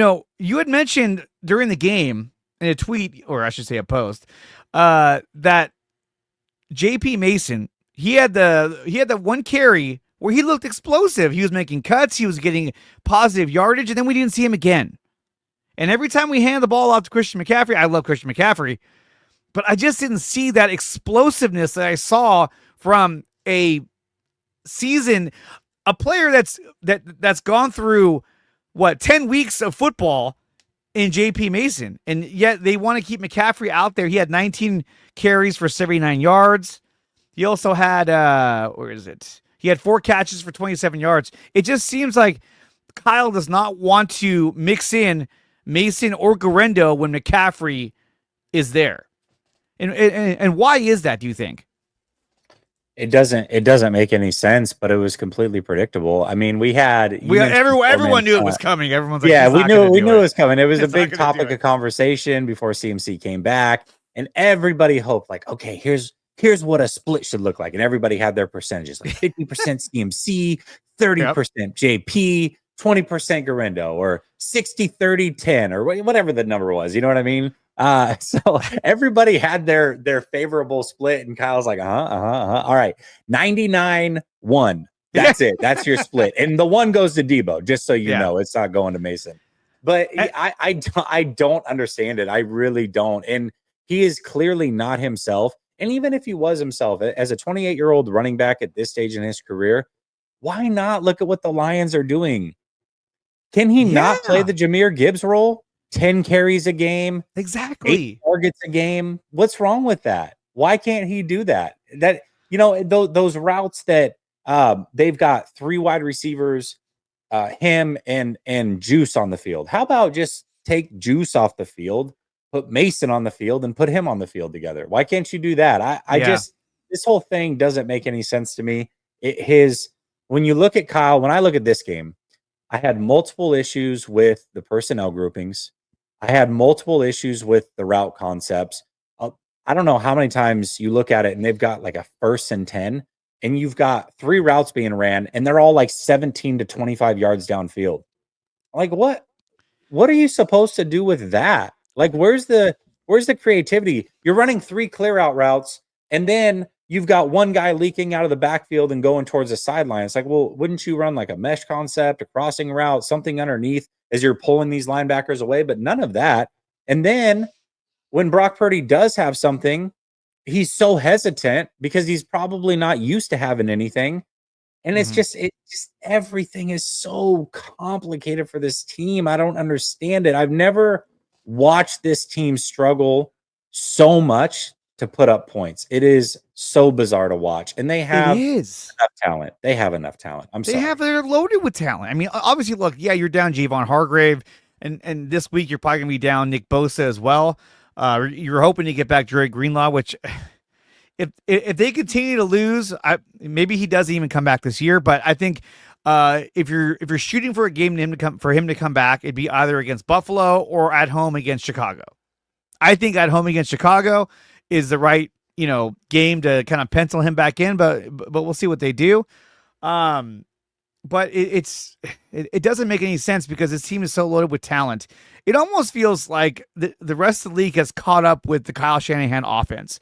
you had mentioned during the game in a tweet, or I should say a post, that JP Mason, he had the one carry where he looked explosive. He was making cuts, he was getting positive yardage, and then we didn't see him again. And every time we hand the ball off to Christian McCaffrey, I love Christian McCaffrey, but I just didn't see that explosiveness that I saw from a season, a player that's gone through 10 weeks of football in JP Mason, and yet they want to keep McCaffrey out there. He had 19 carries for 79 yards. He also had where is it? He had 4 catches for 27 yards. It just seems like Kyle does not want to mix in Mason or Guerrero when McCaffrey is there. And why is that, do you think? It doesn't make any sense, but it was completely predictable. I mean, everyone knew it was coming. Everyone's like, yeah, we knew it was coming. It was a big topic of conversation before CMC came back, and everybody hoped, like, okay, here's what a split should look like, and everybody had their percentages, like 50% CMC, 30% JP, 20% Guerrero, or 60-30-10, or whatever the number was. You know what I mean? So everybody had their favorable split, and Kyle's like, all right, 99-1. That's it. That's your split, and the 1 goes to Debo, just so you know, it's not going to Mason. But I don't understand it. I really don't. And he is clearly not himself. And even if he was himself, as a 28-year-old running back at this stage in his career, why not look at what the Lions are doing? Can he not play the Jahmyr Gibbs role? 10 carries a game, exactly. 8 targets a game. What's wrong with that? Why can't he do that? That, those routes that they've got 3 wide receivers, him and Juice on the field. How about just take Juice off the field, put Mason on the field, and put him on the field together? Why can't you do that? This whole thing doesn't make any sense to me. When you look at Kyle, when I look at this game, I had multiple issues with the personnel groupings. I had multiple issues with the route concepts. I don't know how many times you look at it and they've got like a 1st and 10, and you've got 3 routes being ran, and they're all like 17 to 25 yards downfield. Like, what are you supposed to do with that? Like, where's the creativity? You're running 3 clear out routes, and then you've got one guy leaking out of the backfield and going towards the sideline. It's like, well, wouldn't you run like a mesh concept, a crossing route, something underneath as you're pulling these linebackers away? But none of that. And then when Brock Purdy does have something, he's so hesitant because he's probably not used to having anything. And it's just everything is so complicated for this team. I don't understand it. I've never watched this team struggle so much to put up points. It is so bizarre to watch, and they have enough talent. They have enough talent. They're loaded with talent. I mean, obviously, look, you're down Javon Hargrave, and this week you're probably gonna be down Nick Bosa as well. You're hoping to get back Dre Greenlaw, which if they continue to lose, maybe he doesn't even come back this year. But I think if you're shooting for a game for him to come back, it'd be either against Buffalo or at home against Chicago. I think at home against Chicago is the right, game to kind of pencil him back in, but we'll see what they do. But it doesn't make any sense because this team is so loaded with talent. It almost feels like the rest of the league has caught up with the Kyle Shanahan offense.